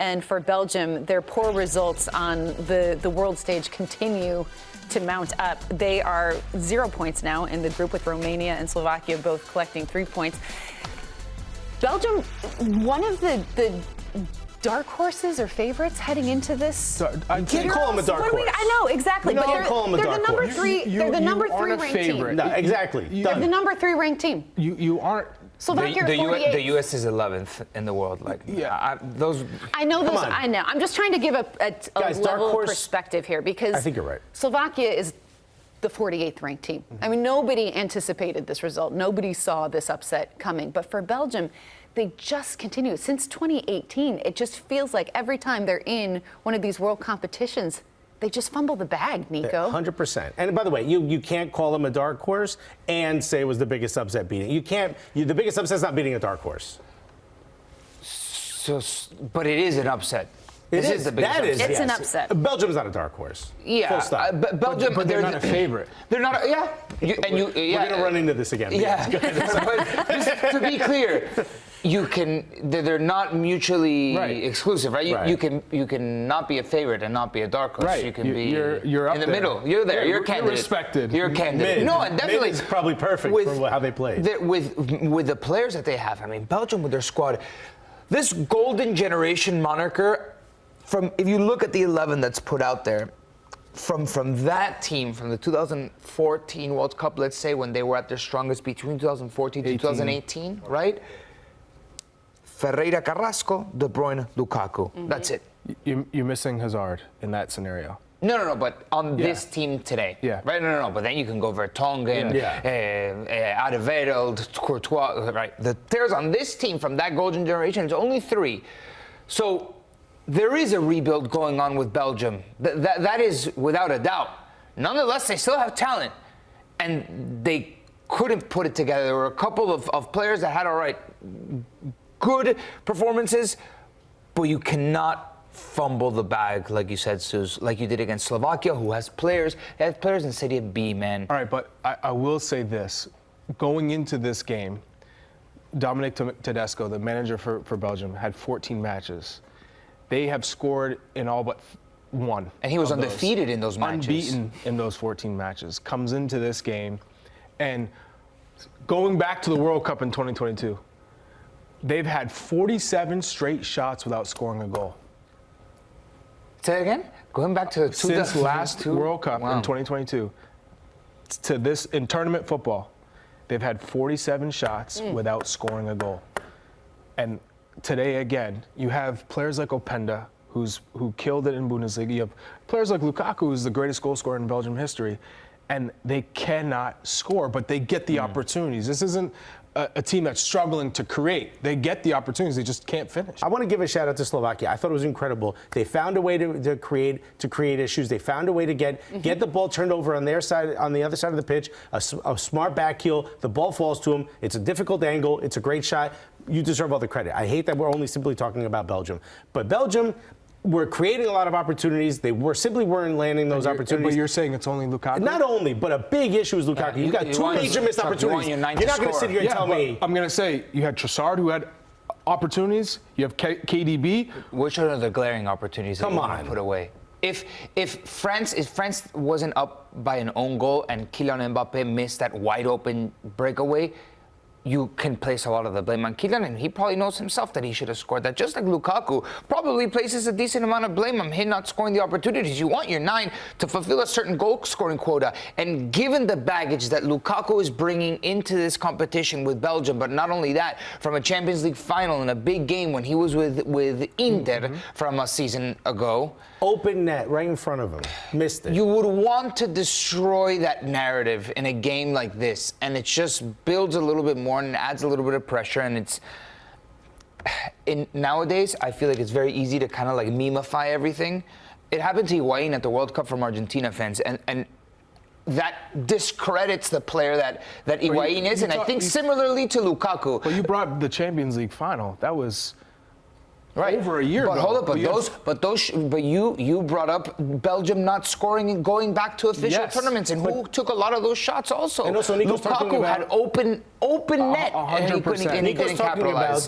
And for Belgium, their poor results on the world stage continue to mount up. They are 0 points now in the group with Romania and Slovakia both collecting 3 points. Belgium, one of the dark horses or favorites heading into this. You can't call them a dark horse. I know, exactly. But they're the number three. They're the number 3 ranked team. No, exactly. They're the number 3 ranked team. You aren't. Slovakia the U.S. is 11th in the world. Like, yeah, I know those. I know. I'm just trying to give a Guys, level of perspective here because I think you're right. Slovakia is the 48th ranked team. I mean, nobody anticipated this result. Nobody saw this upset coming. But for Belgium, they just continue. Since 2018, it just feels like every time they're in one of these world competitions, they just fumble the bag, Nico. 100%. And by the way, you can't call them a dark horse and say it was the biggest upset beating. You can't. The biggest upset's not beating a dark horse. So, but it is an upset. This is the biggest upset. It's an upset. Belgium's not a dark horse. Yeah, full stop. Belgium, but they're not a favorite. They're not. We're gonna run into this again. Yeah, but just to be clear, they're not mutually exclusive, right? You can not be a favorite and not be a dark horse. Right. You can you're up in the there. middle. You're there. You're candidate. You're respected. You're candidate. Mid. No, and definitely Mid is probably perfect for how they played. With the players that they have. I mean, Belgium with their squad, this golden generation moniker. If you look at the 11 that's put out there, from that team, from the 2014 World Cup, let's say, when they were at their strongest between 2014 to 2018, right? Ferreira, Carrasco, De Bruyne, Lukaku. Mm-hmm. That's it. You're missing Hazard in that scenario. No, but on this team today. Yeah. Right? No, but then you can go Vertonghen, Alderweireld, Courtois, right? The players on this team from that golden generation, it's only 3. So there is a rebuild going on with Belgium. That is without a doubt. Nonetheless, they still have talent. And they couldn't put it together. There were a couple of players that had, good performances, but you cannot fumble the bag, like you said, Suze, like you did against Slovakia, who has players. They have players in Serie B, man. All right, but I will say this. Going into this game, Dominic Tedesco, the manager for Belgium, had 14 matches. They have scored in all but 1. And he was undefeated in those matches. Unbeaten in those 14 matches. Comes into this game, and going back to the World Cup in 2022, they've had 47 straight shots without scoring a goal. Say it again? Going back to since last World Cup in 2022 to this in tournament football, they've had 47 shots without scoring a goal. And today again, you have players like Openda, who killed it in Bundesliga. You have players like Lukaku, who's the greatest goal scorer in Belgium history, and they cannot score, but they get the opportunities. This isn't a team that's struggling to create. They get the opportunities, they just can't finish. I want to give a shout out to Slovakia. I thought it was incredible. They found a way to create issues. They found a way to get the ball turned over on their side, on the other side of the pitch. A smart back heel. The ball falls to them. It's a difficult angle. It's a great shot. You deserve all the credit. I hate that we're only simply talking about Belgium, but Belgium. We're creating a lot of opportunities. They simply weren't landing those opportunities. But you're saying it's only Lukaku? Not only, but a big issue is Lukaku. You've got 2 major missed opportunities. You're not going to sit here and tell me. I'm going to say you had Trossard who had opportunities. You have KDB. Which are the glaring opportunities that you want to put away? If France wasn't up by an own goal and Kylian Mbappe missed that wide open breakaway, you can place a lot of the blame on Kylian, and he probably knows himself that he should have scored that. Just like Lukaku probably places a decent amount of blame on him not scoring the opportunities. You want your 9 to fulfill a certain goal-scoring quota. And given the baggage that Lukaku is bringing into this competition with Belgium, but not only that, from a Champions League final in a big game when he was with Inter from a season ago. Open net right in front of him. Missed it. You would want to destroy that narrative in a game like this, and it just builds a little bit more and adds a little bit of pressure. And nowadays, I feel like it's very easy to kind of like memify everything. It happened to Higuain at the World Cup from Argentina fans, and that discredits the player that Higuain is. And I think similarly to Lukaku. Well, you brought the Champions League final. That was over a year ago. But hold up, you brought up Belgium not scoring and going back to official tournaments, and who took a lot of those shots also? And also Lukaku had open net, and he couldn't Nico's talking about capitalize.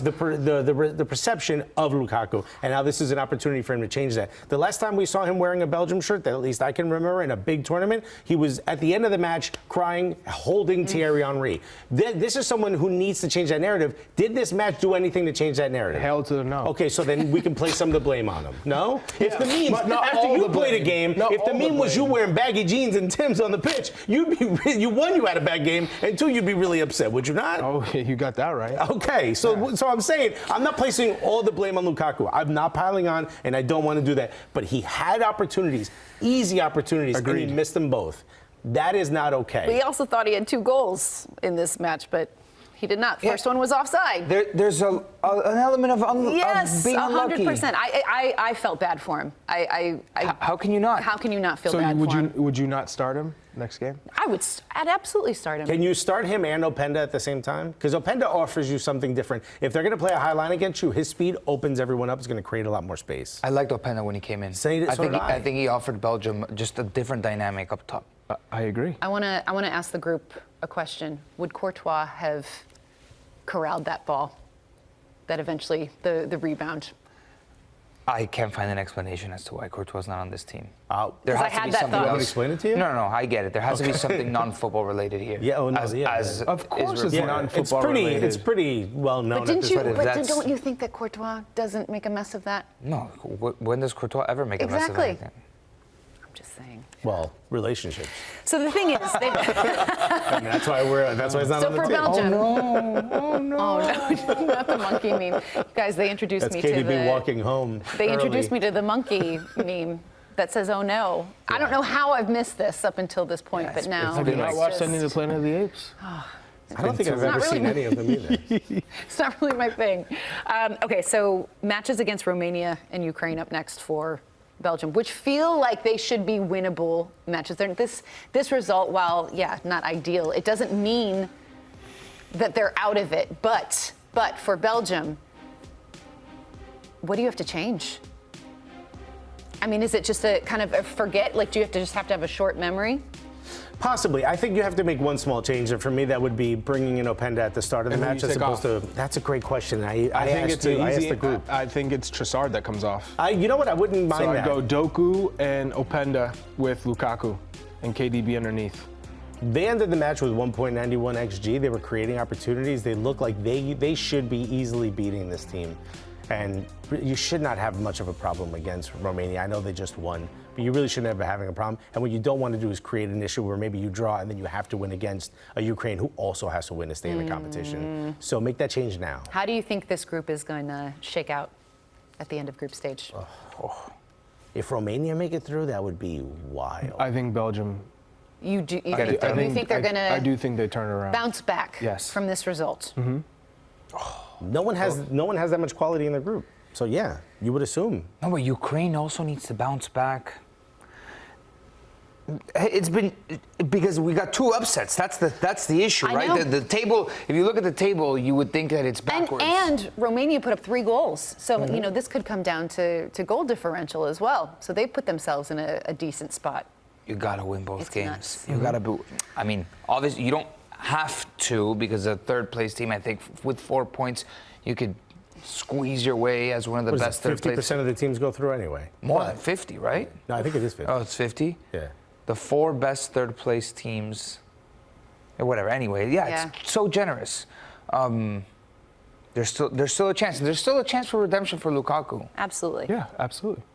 the perception of Lukaku, and now this is an opportunity for him to change that. The last time we saw him wearing a Belgium shirt, that at least I can remember, in a big tournament, he was at the end of the match crying, holding Thierry Henry. This is someone who needs to change that narrative. Did this match do anything to change that narrative? Hell to the no. Okay, so then we can place some of the blame on him. No? If the meme, But not after all you the played a blame. game, Not if the all the meme was you blame. wearing baggy jeans and Tim's on the pitch, one, you had a bad game, and two, you'd be really upset, would you not? Oh, you got that right. Okay, so I'm saying I'm not placing all the blame on Lukaku. I'm not piling on, and I don't want to do that. But he had opportunities, easy opportunities, and Agreed. he missed them both. That is not okay. We also thought he had 2 goals in this match, but he did not. First one was offside. There's an element of Yes, being unlucky. 100%. I felt bad for him. How can you not? How can you not feel So bad for him? would you not start him next game? I'd absolutely start him. Can you start him and Openda at the same time? Because Openda offers you something different. If they're going to play a high line against you, his speed opens everyone up. It's going to create a lot more space. I liked Openda when he came in. I think he offered Belgium just a different dynamic up top. I agree. I want to ask the group a question. Would Courtois have corralled that ball? That eventually, the rebound? I can't find an explanation as to why Courtois is not on this team. Because There I has to had be that something thought. Want me to else. explain it to you? No, I get it. There has to be something non-football related here. Yeah, oh, no, yeah. Of course it's reported. non-football It's related. pretty well known. But didn't you? point. But That's- don't you think that Courtois doesn't make a mess of that? No, when does Courtois ever make a mess of Exactly. anything? I'm just saying. Well, relationships. So the thing is, I mean, that's why he's not so on the for team. Belgium. Oh no! Not the monkey meme. You guys, they introduced That's me to KDB the. walking home. They introduced early. me to the monkey meme that says, "Oh no." I don't know how I've missed this up until this point, but now Have you not it's watched just- any of the Planet of the Apes? I don't think I've not ever really- seen any of them either. It's not really my thing. Okay, so matches against Romania and Ukraine up next for Belgium, which feel like they should be winnable matches. This result, while not ideal, it doesn't mean that they're out of it. But for Belgium, what do you have to change? I mean, is it just a kind of a forget? Like, do you have to have a short memory? Possibly. I think you have to make one small change, and for me, that would be bringing in Openda at the start of the And who match you as take opposed off? to. That's a great question. I think asked it's I asked easy. the group. I think it's Trossard that comes off. You know what? I wouldn't mind So that. I'd go Doku and Openda with Lukaku and KDB underneath. They ended the match with 1.91 XG. They were creating opportunities. They look like they should be easily beating this team. And you should not have much of a problem against Romania. I know they just won, but you really shouldn't be having a problem. And what you don't want to do is create an issue where maybe you draw and then you have to win against a Ukraine who also has to win to stay in the competition. So make that change now. How do you think this group is going to shake out at the end of group stage? If Romania make it through, that would be wild. I think Belgium. You think they're going I to do think they turn around. bounce back Yes. from this result? No one has that much quality in the group. So yeah, you would assume. No, but Ukraine also needs to bounce back. It's been because we got 2 upsets. That's the issue, I right? know. The table. If you look at the table, you would think that it's backwards. And Romania put up 3 goals. So, this could come down to goal differential as well. So they put themselves in a decent spot. You gotta win both It's games. nuts. You gotta be. I mean, obviously, you don't have to because a third place team, I think, with 4 points, you could squeeze your way as one of the What is best it, third place. 50% of the teams go through anyway. More than 50, right? No, I think it is 50. Oh, it's 50. Yeah. The 4 best third place teams, or whatever. Anyway, Yeah. it's so generous. There's still a chance. There's still a chance for redemption for Lukaku. Absolutely. Yeah, absolutely.